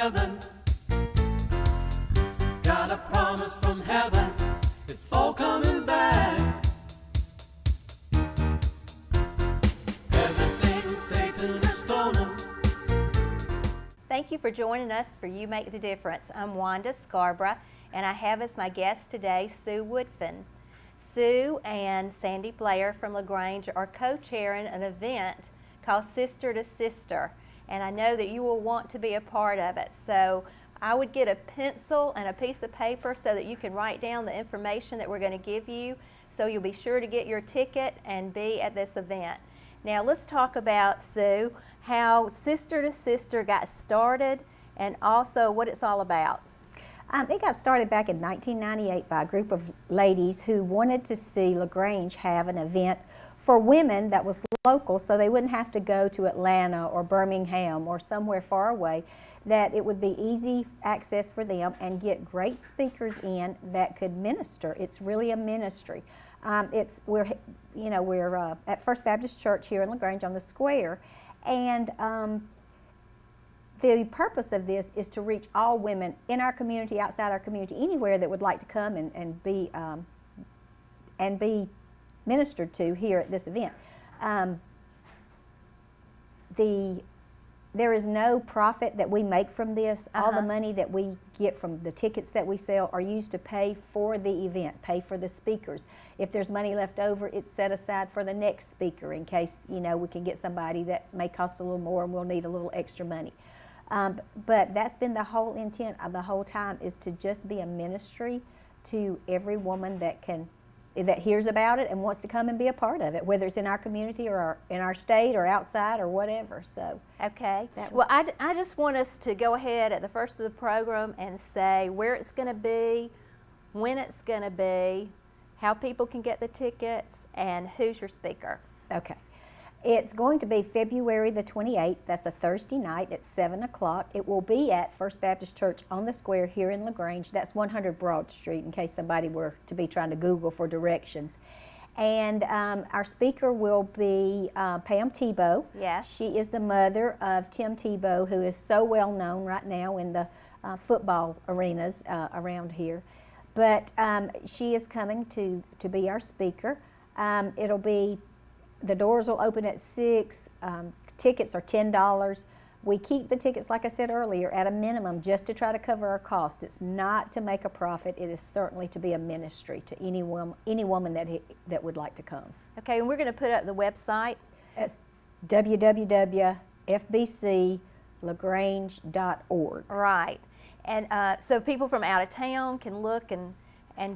heaven. Got a promise from heaven. It's all coming back. Everything Satan has stolen. Thank you for joining us for You Make the Difference. I'm Wanda Scarborough, and I have as my guest today Sue Woodfin. Sue and Sandy Blair from LaGrange are co-chairing an event called Sister to Sister, and I know that you will want to be a part of it. So I would get a pencil and a piece of paper so that you can write down the information that we're going to give you, so you'll be sure to get your ticket and be at this event. Now let's talk about, Sue, how Sister to Sister got started and also what it's all about. It got started back in 1998 by a group of ladies who wanted to see LaGrange have an event for women that was local, so they wouldn't have to go to Atlanta or Birmingham or somewhere far away, that it would be easy access for them and get great speakers in that could minister. It's really a ministry. We're at First Baptist Church here in LaGrange on the square, and the purpose of this is to reach all women in our community, outside our community, anywhere that would like to come and be ministered to here at this event. There is no profit that we make from this. All the money that we get from the tickets that we sell are used to pay for the event, pay for the speakers. If there's money left over, it's set aside for the next speaker in case, we can get somebody that may cost a little more and we'll need a little extra money. But that's been the whole intent of the whole time, is to just be a ministry to every woman that hears about it and wants to come and be a part of it, whether it's in our community or in our state or outside or whatever. So, okay. Well, I just want us to go ahead at the first of the program and say where it's going to be, when it's going to be, how people can get the tickets, and who's your speaker. Okay. It's going to be February the 28th. That's a Thursday night at 7 o'clock. It will be at First Baptist Church on the square here in LaGrange. That's 100 Broad Street, in case somebody were to be trying to Google for directions. And our speaker will be Pam Tebow. Yes. She is the mother of Tim Tebow, who is so well known right now in the football arenas around here. But she is coming to be our speaker. The doors will open at 6. Tickets are $10. We keep the tickets, like I said earlier, at a minimum just to try to cover our cost. It's not to make a profit. It is certainly to be a ministry to any woman that would like to come. Okay, and we're going to put up the website. It's www.fbclagrange.org. Right. And so people from out of town can look and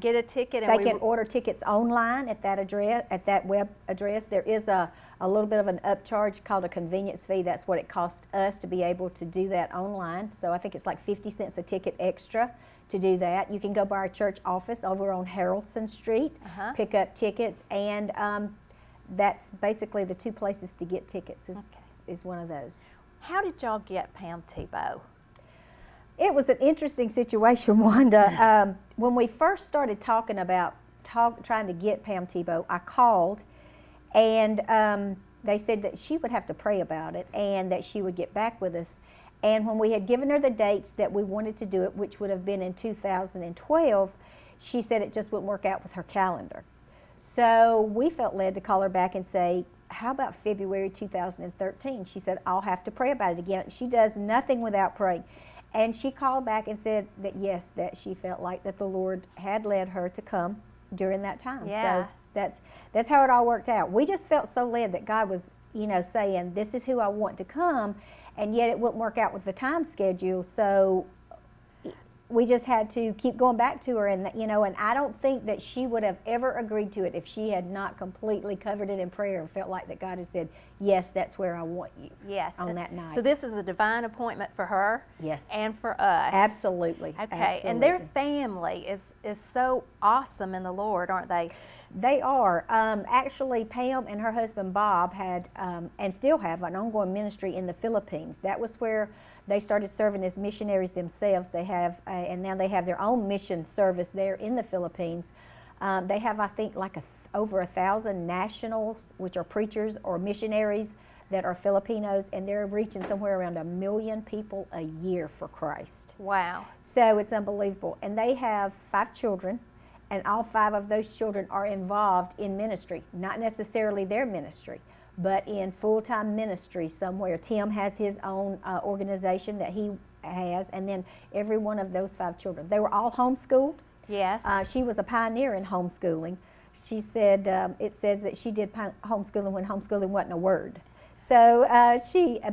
get a ticket. And they can order tickets online at that address, at that web address. There is a little bit of an upcharge called a convenience fee. That's what it costs us to be able to do that online. So I think it's like 50 cents a ticket extra to do that. You can go by our church office over on Harrelson Street, pick up tickets, and that's basically the two places to get tickets is one of those. How did y'all get Pam Tebow? It was an interesting situation, Wanda. When we first started talking about trying to get Pam Tebow, I called, and they said that she would have to pray about it and that she would get back with us. And when we had given her the dates that we wanted to do it, which would have been in 2012, she said it just wouldn't work out with her calendar. So we felt led to call her back and say, how about February 2013? She said, I'll have to pray about it again. She does nothing without praying. And she called back and said that yes, that she felt like that the Lord had led her to come during that time. Yeah. So that's how it all worked out. We just felt so led that God was, saying, this is who I want to come, and yet it wouldn't work out with the time schedule. So we just had to keep going back to her, and and I don't think that she would have ever agreed to it if she had not completely covered it in prayer and felt like that God had said, yes, that's where I want you. Yes. On that night. So this is a divine appointment for her. Yes. And for us. Absolutely. Okay. Absolutely. And their family is so awesome in the Lord, aren't they? They are. Actually, Pam and her husband Bob had and still have an ongoing ministry in the Philippines. That was where they started serving as missionaries themselves. They have, and now they have their own mission service there in the Philippines. They have, I think, like over 1,000 nationals, which are preachers or missionaries that are Filipinos, and they're reaching somewhere around 1 million people a year for Christ. Wow. So it's unbelievable. And they have 5 children, and all 5 of those children are involved in ministry, not necessarily their ministry, but in full-time ministry somewhere. Tim has his own organization that he has, and then every one of those 5 children. They were all homeschooled. Yes. She was a pioneer in homeschooling. She said, it says that she did homeschooling when homeschooling wasn't a word. So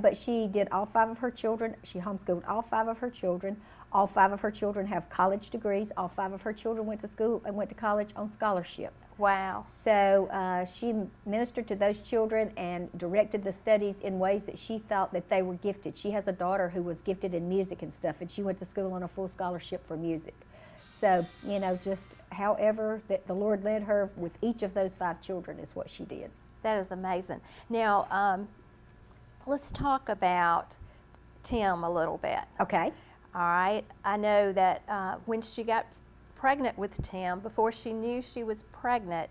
but she did all 5 of her children. She homeschooled all 5 of her children. All 5 of her children have college degrees. All 5 of her children went to school and went to college on scholarships. Wow. So she ministered to those children and directed the studies in ways that she thought that they were gifted. She has a daughter who was gifted in music and stuff, and she went to school on a full scholarship for music. So, you know, just however that the Lord led her with each of those 5 children is what she did. That is amazing. Now, let's talk about Tim a little bit. Okay. All right. I know that when she got pregnant with Tim, before she knew she was pregnant,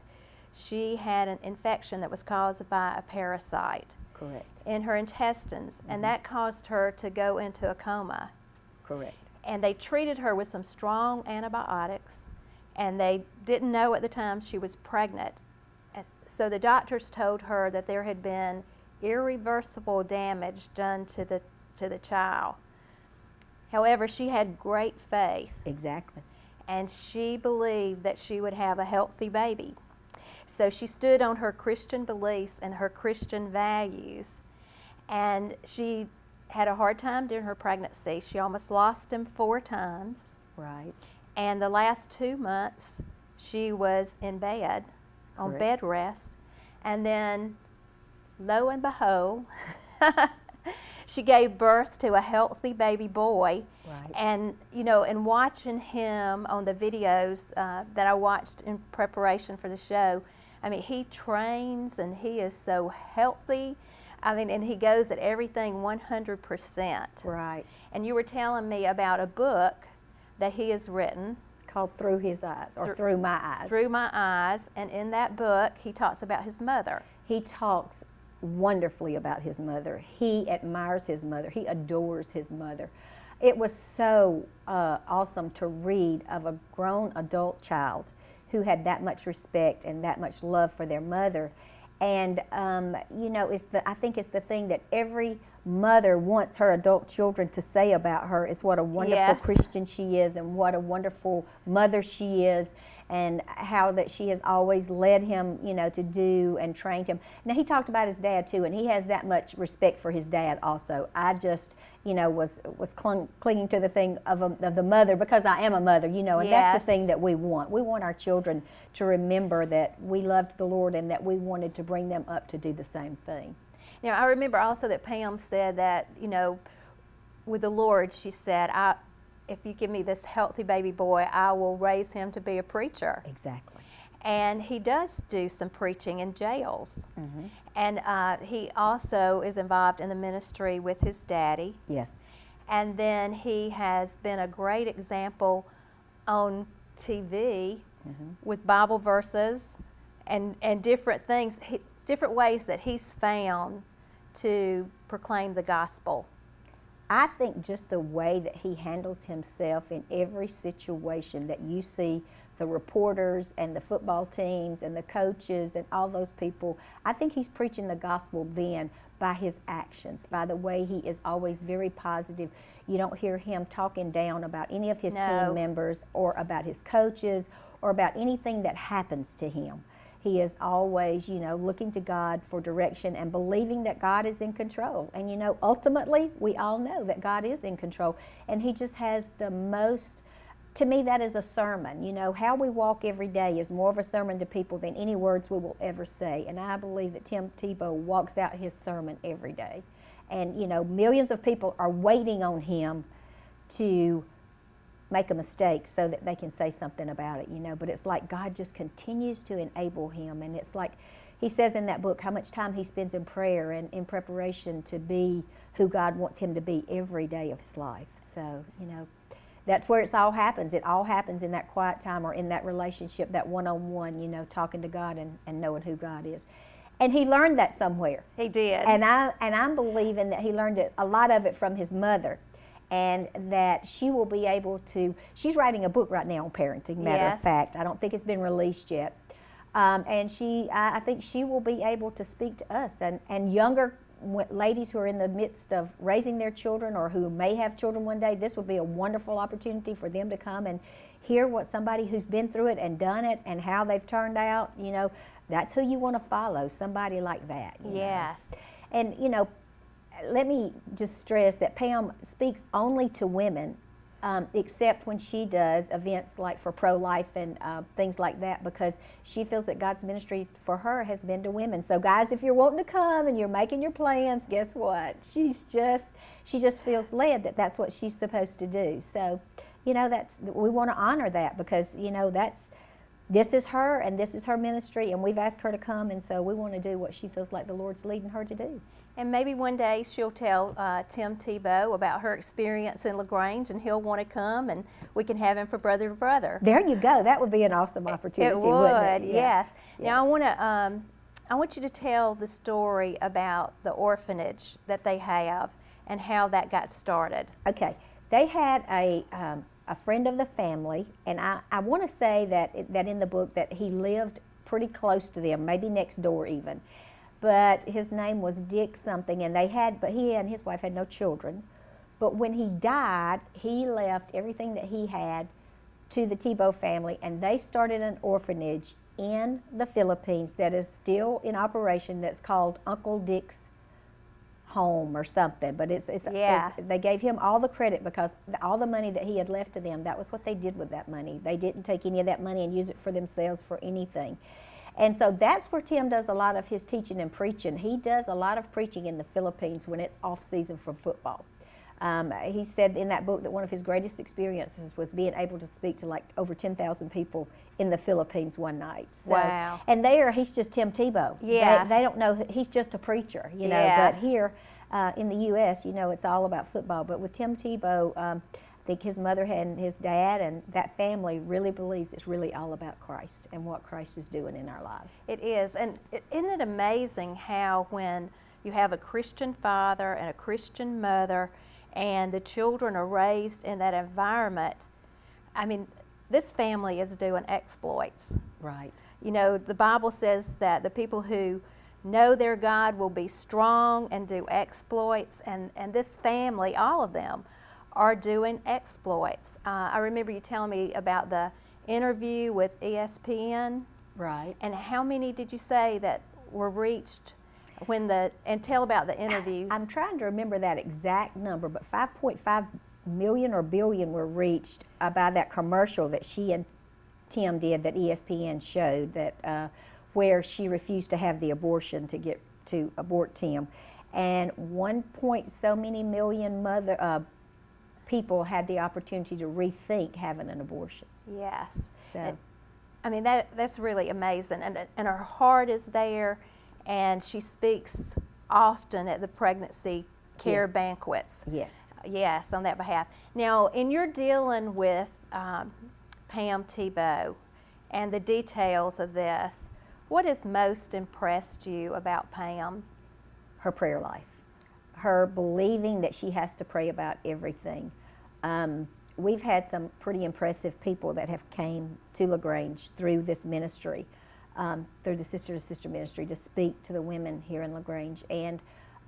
she had an infection that was caused by a parasite. Correct. In her intestines, and that caused her to go into a coma. Correct. And they treated her with some strong antibiotics, and they didn't know at the time she was pregnant. So the doctors told her that there had been irreversible damage done to the child. However, she had great faith. Exactly. And she believed that she would have a healthy baby. So she stood on her Christian beliefs and her Christian values. And she had a hard time during her pregnancy. She almost lost him 4 times. Right. And the last 2 months, she was in bed, on bed rest. And then, lo and behold, she gave birth to a healthy baby boy. Right. And, you know, and watching him on the videos that I watched in preparation for the show, I mean, he trains and he is so healthy. I mean, and he goes at everything 100%. Right. And you were telling me about a book that he has written. Called Through His Eyes, or Through My Eyes. Through My Eyes. And in that book, he talks about his mother. He talks wonderfully about his mother. He admires his mother. He adores his mother. It was so awesome to read of a grown adult child who had that much respect and that much love for their mother. And, you know, I think it's the thing that every mother wants her adult children to say about her is what a wonderful Christian she is and what a wonderful mother she is, and how that she has always led him, you know, to do and trained him. Now, he talked about his dad, too, and he has that much respect for his dad also. I just, you know, was clinging to the thing of the mother because I am a mother, you know, and that's the thing that we want. We want our children to remember that we loved the Lord and that we wanted to bring them up to do the same thing. You know, I remember also that Pam said that, you know, with the Lord, she said, if you give me this healthy baby boy, I will raise him to be a preacher. Exactly. And he does do some preaching in jails. Mm-hmm. And he also is involved in the ministry with his daddy. Yes. And then he has been a great example on TV with Bible verses and different things, different ways that he's found to proclaim the gospel. I think just the way that he handles himself in every situation that you see, the reporters and the football teams and the coaches and all those people, I think he's preaching the gospel then by his actions, by the way he is always very positive. You don't hear him talking down about any of his team members or about his coaches or about anything that happens to him. He is always, you know, looking to God for direction and believing that God is in control. And, you know, ultimately, we all know that God is in control. And he just has the most, to me, that is a sermon. You know, how we walk every day is more of a sermon to people than any words we will ever say. And I believe that Tim Tebow walks out his sermon every day. And, you know, millions of people are waiting on him to make a mistake so that they can say something about it, you know. But it's like God just continues to enable him. And it's like he says in that book how much time he spends in prayer and in preparation to be who God wants him to be every day of his life. So, you know, that's where it all happens. It all happens in that quiet time or in that relationship, that one-on-one, you know, talking to God and knowing who God is. And he learned that somewhere. He did. And I'm believing that he learned a lot of it from his mother, and that she will be able to. She's writing a book right now on parenting. Matter of fact, I don't think it's been released yet. And I think she will be able to speak to us and younger ladies who are in the midst of raising their children or who may have children one day. This would be a wonderful opportunity for them to come and hear what somebody who's been through it and done it and how they've turned out. You know, that's who you want to follow, somebody like that. Yes. And, you know, let me just stress that Pam speaks only to women, except when she does events like for pro-life and things like that, because she feels that God's ministry for her has been to women. So guys, if you're wanting to come and you're making your plans, guess what? She just feels led that that's what she's supposed to do. So, you know, we want to honor that, because, you know, this is her and this is her ministry, and we've asked her to come, and so we want to do what she feels like the Lord's leading her to do. And maybe one day she'll tell Tim Tebow about her experience in LaGrange, and he'll want to come, and we can have him for brother to brother. There you go. That would be an awesome opportunity, wouldn't it? Yes. Yeah. Now I want you to tell the story about the orphanage that they have and how that got started. Okay. They had a friend of the family, and I want to say that in the book that he lived pretty close to them, maybe next door even. But his name was Dick something, but he and his wife had no children. But when he died, he left everything that he had to the Tebow family, and they started an orphanage in the Philippines that is still in operation, that's called Uncle Dick's Home or something. But they gave him all the credit, because all the money that he had left to them, that was what they did with that money. They didn't take any of that money and use it for themselves for anything. And so that's where Tim does a lot of his teaching and preaching. He does a lot of preaching in the Philippines when it's off season from football. He said in that book that one of his greatest experiences was being able to speak to like over 10,000 people in the Philippines one night. So, wow. And he's just Tim Tebow. Yeah. They don't know, he's just a preacher, you know. Yeah. But here in the U.S., you know, it's all about football. But with Tim Tebow, I think his mother and his dad and that family really believes it's really all about Christ and what Christ is doing in our lives. It is. And isn't it amazing how when you have a Christian father and a Christian mother and the children are raised in that environment, I mean, this family is doing exploits. Right. You know, the Bible says that the people who know their God will be strong and do exploits, and this family, all of them, are doing exploits. I remember you telling me about the interview with ESPN. Right. And how many did you say that were reached and tell about the interview? I'm trying to remember that exact number, but 5.5 million or billion were reached by that commercial that she and Tim did that ESPN showed, that where she refused to have the abortion to abort Tim. And 1 point so many million people had the opportunity to rethink having an abortion. Yes. So, I mean, that's really amazing. And her heart is there, and she speaks often at the pregnancy care banquets. Yes. Yes, on that behalf. Now, in your dealing with Pam Tebow and the details of this, what has most impressed you about Pam? Her prayer life. Her believing that she has to pray about everything. We've had some pretty impressive people that have came to LaGrange through this ministry, through the Sister to Sister ministry, to speak to the women here in LaGrange. And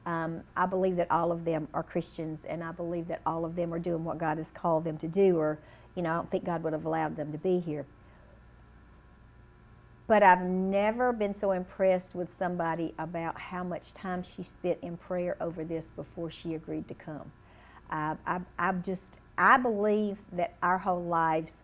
I believe that all of them are Christians, and I believe that all of them are doing what God has called them to do, or, you know, I don't think God would have allowed them to be here. But I've never been so impressed with somebody about how much time she spent in prayer over this before she agreed to come. I believe that our whole lives,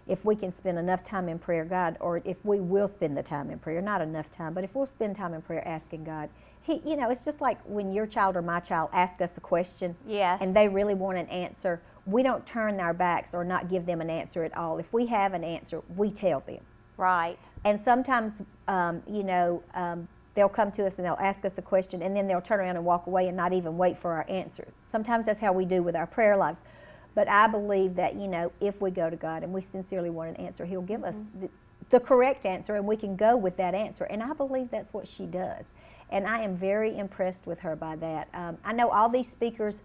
if we can spend enough time in prayer, God, or if we will spend the time in prayer, not enough time, but if we'll spend time in prayer asking God, you know, it's just like when your child or my child asks us a question, yes, and they really want an answer, we don't turn our backs or not give them an answer at all. If we have an answer, we tell them. Right. And sometimes, they'll come to us and they'll ask us a question, and then they'll turn around and walk away and not even wait for our answer. Sometimes that's how we do with our prayer lives. But I believe that, you know, if we go to God and we sincerely want an answer, He'll give us the correct answer, and we can go with that answer. And I believe that's what she does. And I am very impressed with her by that. I know all these speakers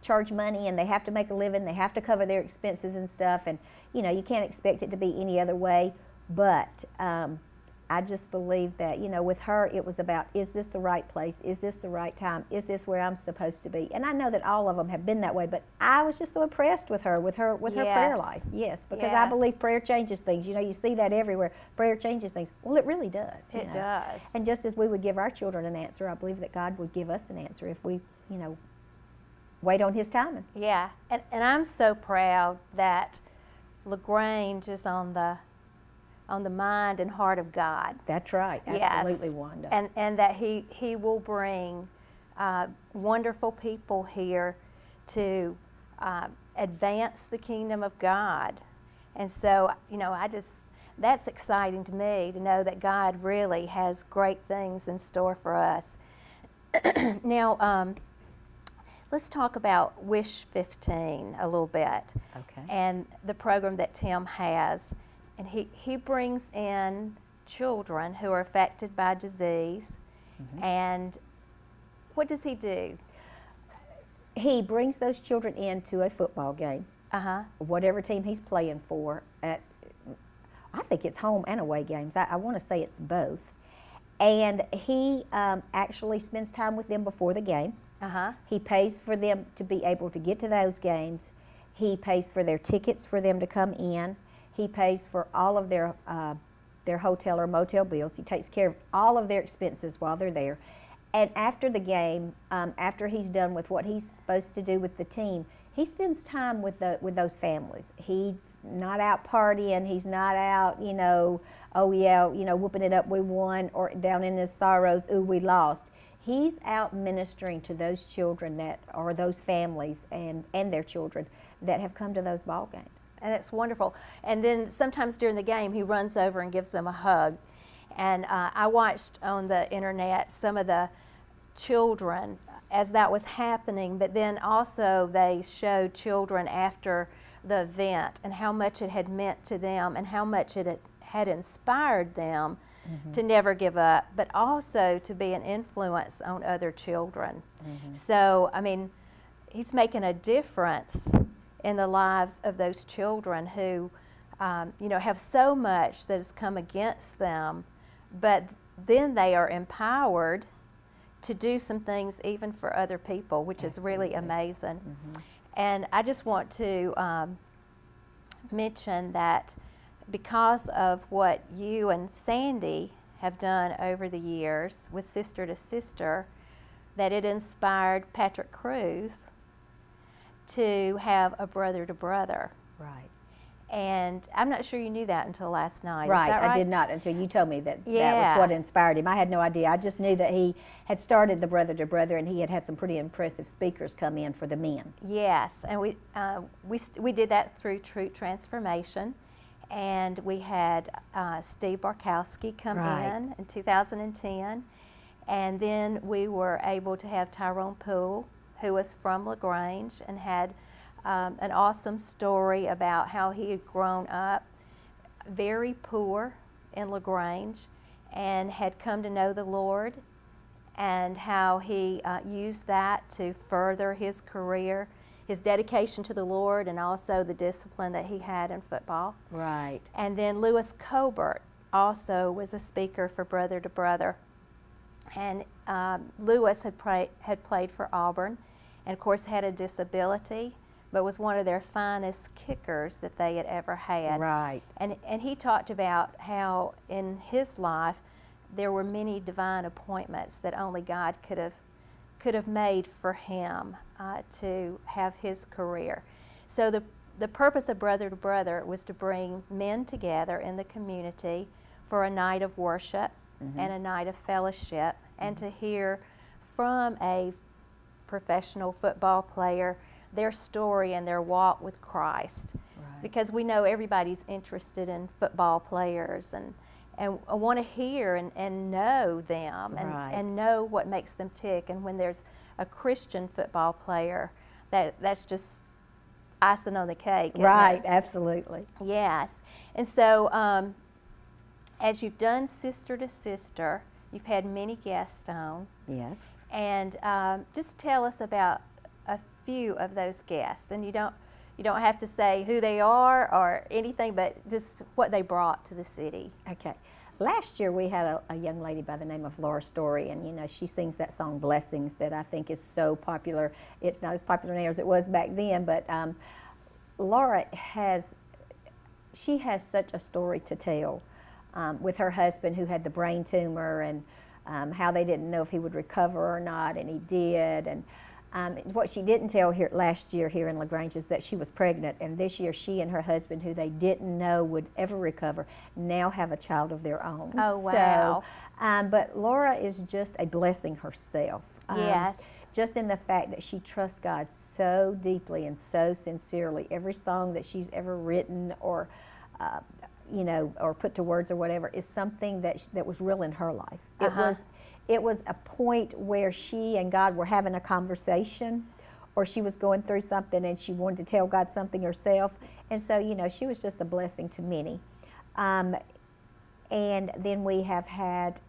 charge money, and they have to make a living. They have to cover their expenses and stuff. And, you know, you can't expect it to be any other way. But I just believe that, you know, with her, it was about, is this the right place? Is this the right time? Is this where I'm supposed to be? And I know that all of them have been that way, but I was just so impressed with her prayer life. Yes, because I believe prayer changes things. You know, you see that everywhere. Prayer changes things. Well, it really does. It does. And just as we would give our children an answer, I believe that God would give us an answer if we, you know, wait on His timing. Yeah, and I'm so proud that LaGrange is on the mind and heart of God. That's right. Absolutely, yes. Wanda. And that he will bring wonderful people here to advance the kingdom of God. And so, you know, that's exciting to me to know that God really has great things in store for us. Now, let's talk about Wish 15 a little bit. Okay. And the program that Tim has. And he brings in children who are affected by disease. Mm-hmm. And what does he do? He brings those children into a football game. Whatever team he's playing for. I think it's home and away games. I want to say it's both. And he actually spends time with them before the game. He pays for them to be able to get to those games. He pays for their tickets for them to come in. He pays for all of their hotel or motel bills. He takes care of all of their expenses while they're there. And after the game, after he's done with what he's supposed to do with the team, he spends time with those families. He's not out partying. He's not out, you know, oh yeah, you know, whooping it up, we won, or down in his sorrows, ooh, we lost. He's out ministering to those children those families and their children that have come to those ball games. And it's wonderful. And then sometimes during the game, he runs over and gives them a hug. And I watched on the internet some of the children as that was happening, but then also they showed children after the event and how much it had meant to them and how much it had inspired them to never give up, but also to be an influence on other children. So, I mean, he's making a difference in the lives of those children who, you know, have so much that has come against them, but then they are empowered to do some things even for other people, which is really amazing. And I just want to mention that because of what you and Sandy have done over the years with Sister to Sister, that it inspired Patrick Cruz to have a brother to brother. Right. And I'm not sure you knew that until last night. Right, Is that right? I did not until you told me that that was what inspired him. I had no idea. I just knew that he had started the Brother to Brother, and he had some pretty impressive speakers come in for the men. Yes, and we did that through True Transformation, and we had Steve Barkowski come in 2010, and then we were able to have Tyrone Poole, who was from LaGrange and had an awesome story about how he had grown up very poor in LaGrange and had come to know the Lord, and how he used that to further his career, his dedication to the Lord, and also the discipline that he had in football. Right. And then Lewis Colbert also was a speaker for Brother to Brother. And Lewis had played for Auburn, and of course had a disability, but was one of their finest kickers that they had ever had. Right. And he talked about how in his life there were many divine appointments that only God could have made for him to have his career. So the purpose of Brother to Brother was to bring men together in the community for a night of worship and a night of fellowship, and to hear from a professional football player their story and their walk with Christ. Right. Because we know everybody's interested in football players and want to hear and know them and know what makes them tick. And when there's a Christian football player, that's just, icing on the cake. Isn't Right, it? absolutely. Yes. And so as you've done Sister to Sister, you've had many guests on. Yes. And just tell us about a few of those guests. And you don't have to say who they are or anything, but just what they brought to the city. Okay. Last year we had a young lady by the name of Laura Story, and you know she sings that song "Blessings" that I think is so popular. It's not as popular now as it was back then, but Laura has such a story to tell with her husband who had the brain tumor, and how they didn't know if he would recover or not, and he did. And what she didn't tell here last year here in LaGrange is that she was pregnant, and this year she and her husband, who they didn't know would ever recover, now have a child of their own. Oh, wow. So, but Laura is just a blessing herself. Yes. Just in the fact that she trusts God so deeply and so sincerely. Every song that she's ever written or or put to words or whatever is something that was real in her life. It was a point where she and God were having a conversation, or she was going through something and she wanted to tell God something herself. And so, she was just a blessing to many. And then we have had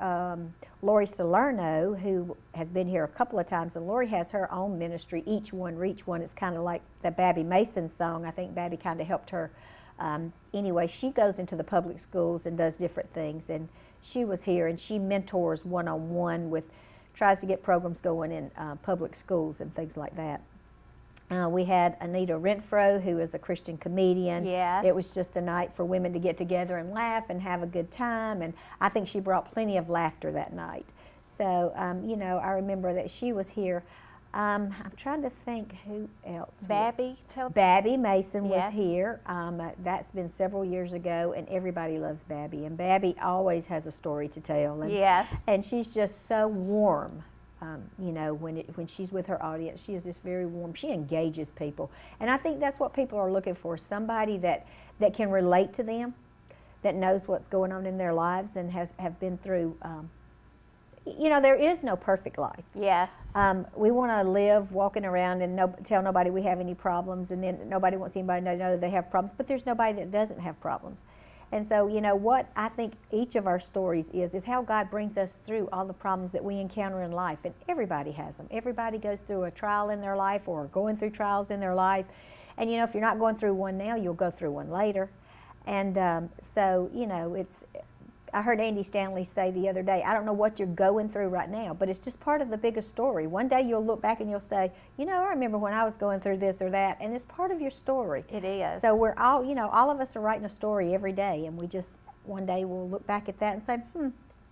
Lori Salerno, who has been here a couple of times, and Lori has her own ministry, Each One Reach One. It's kind of like the Babby Mason song. I think Babby kind of helped her. Anyway, she goes into the public schools and does different things, and she was here, and she mentors one-on-one tries to get programs going in public schools and things like that. We had Anita Renfro, who is a Christian comedian. Yes. It was just a night for women to get together and laugh and have a good time, and I think she brought plenty of laughter that night. So, I remember that she was here. I'm trying to think who else. Babby Mason was Yes. here. That's been several years ago, and everybody loves Babby. And Babby always has a story to tell. And, Yes. And she's just so warm. When she's with her audience, she is just very warm. She engages people, and I think that's what people are looking for: somebody that can relate to them, that knows what's going on in their lives, and have been through. There is no perfect life. Yes. We want to live walking around and tell nobody we have any problems, and then nobody wants anybody to know they have problems, but there's nobody that doesn't have problems. And so, what I think each of our stories is how God brings us through all the problems that we encounter in life, and everybody has them. Everybody goes through a trial in their life or going through trials in their life, and if you're not going through one now, you'll go through one later. And I heard Andy Stanley say the other day, I don't know what you're going through right now, but it's just part of the bigger story. One day you'll look back and you'll say, I remember when I was going through this or that, and it's part of your story. It is. So we're all, all of us are writing a story every day, and we just, one day we'll look back at that and say,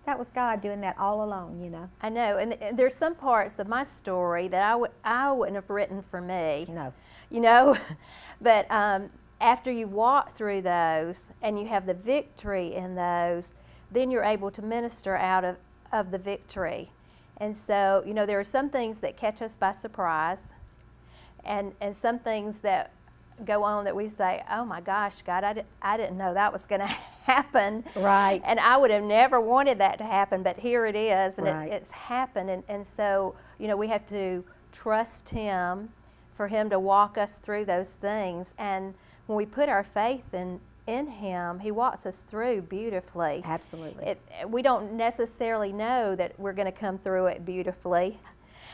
that was God doing that all along, I know, and there's some parts of my story that I wouldn't have written for me. No. But after you walk through those and you have the victory in those, then you're able to minister out of the victory. And so, there are some things that catch us by surprise, and some things that go on that we say, oh my gosh, God, I didn't know that was going to happen. Right. And I would have never wanted that to happen, but here it is, and Right. it's happened. And so, we have to trust Him for Him to walk us through those things. And when we put our faith in Him, He walks us through beautifully. Absolutely. We don't necessarily know that we're going to come through it beautifully,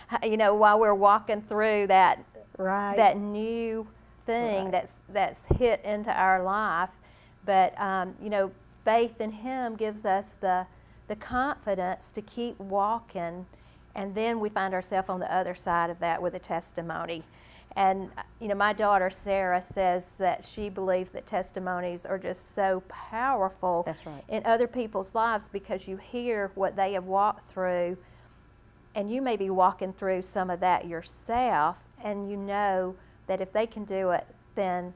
while we're walking through that Right. that new thing Right. that's hit into our life. But faith in Him gives us the confidence to keep walking, and then we find ourselves on the other side of that with a testimony. And my daughter Sarah says that she believes that testimonies are just so powerful. That's right. In other people's lives, because you hear what they have walked through, and you may be walking through some of that yourself, and you know that if they can do it, then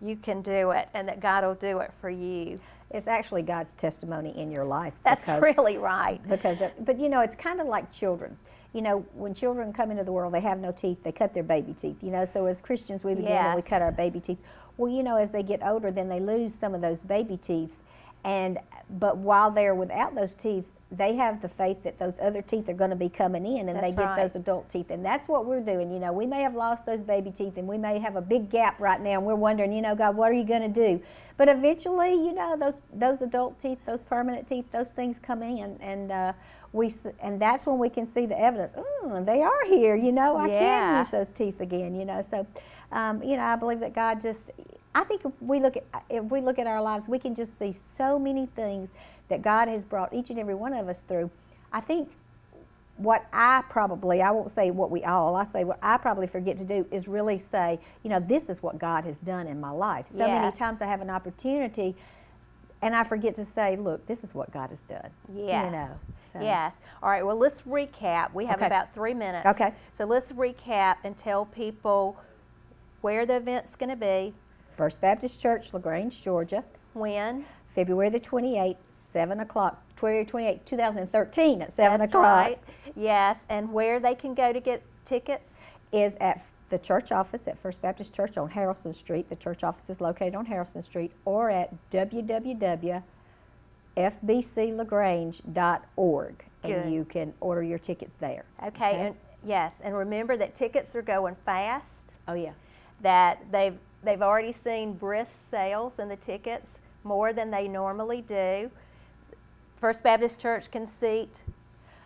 you can do it, and that God will do it for you. It's actually God's testimony in your life. That's really right. But it's kind of like children. When children come into the world, they have no teeth. They cut their baby teeth. So as Christians, we begin and we Yes. cut our baby teeth. Well, as they get older, then they lose some of those baby teeth. But while they're without those teeth, they have the faith that those other teeth are going to be coming in, and That's they get right. those adult teeth. And that's what we're doing. You know, we may have lost those baby teeth, and we may have a big gap right now, and we're wondering, you know, God, what are you going to do? But eventually, you know, those adult teeth, those permanent teeth, those things come in, and and that's when we can see the evidence. They are here. You know, I can use those teeth again. You know, so you know, I believe that God just. I think if we look at our lives, we can just see so many things that God has brought each and every one of us through. I think what I won't say what we all, I say what I probably forget to do is really say, you know, this is what God has done in my life. So many times I have an opportunity and I forget to say, look, this is what God has done. Yes. You know, so. Yes. All right, well, let's recap. We have about 3 minutes. Okay. So let's recap and tell people where the event's going to be. First Baptist Church, LaGrange, Georgia. When? February the 28th, 7 o'clock. February 28th, 2013 at 7 That's o'clock. Right. Yes, and where they can go to get tickets? Is at the church office at First Baptist Church on Harrelson Street. The church office is located on Harrelson Street, or at www.fbclagrange.org. Good. And you can order your tickets there. Okay, and yes, and remember that tickets are going fast. Oh, yeah. That they've already seen brisk sales in the tickets, more than they normally do. First Baptist Church can seat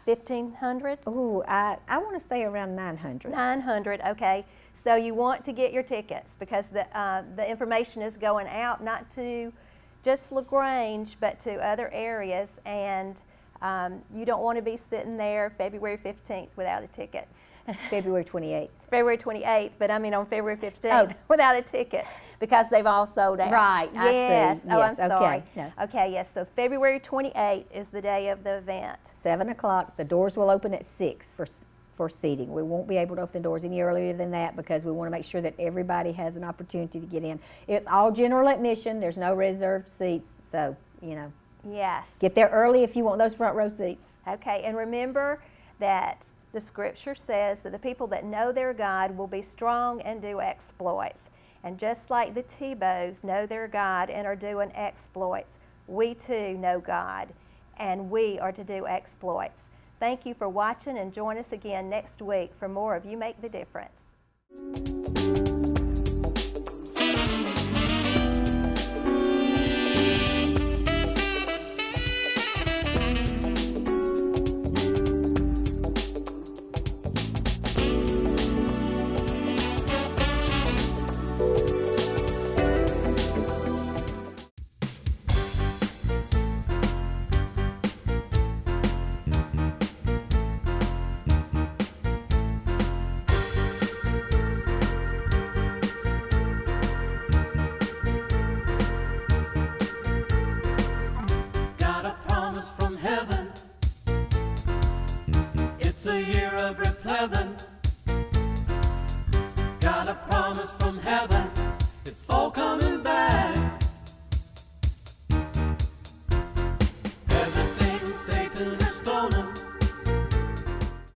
1,500? Ooh, I want to say around 900. 900, okay. So you want to get your tickets because the information is going out not to just LaGrange, but to other areas, and you don't want to be sitting there February 15th without a ticket. February 28th. February 28th, but I mean on February 15th without a ticket because they've all sold out. Right, yes. I see. Oh, I'm Yes, sorry. okay. No. Okay, yes, so February 28th is the day of the event. 7 o'clock. The doors will open at 6 for seating. We won't be able to open the doors any earlier than that because we want to make sure that everybody has an opportunity to get in. It's all general admission. There's no reserved seats, so, you know. Yes. Get there early if you want those front row seats. Okay, and remember that the scripture says that the people that know their God will be strong and do exploits. And just like the Tebows know their God and are doing exploits, we too know God, and we are to do exploits. Thank you for watching, and join us again next week for more of You Make the Difference. Got a promise from heaven. It's a year of replevin.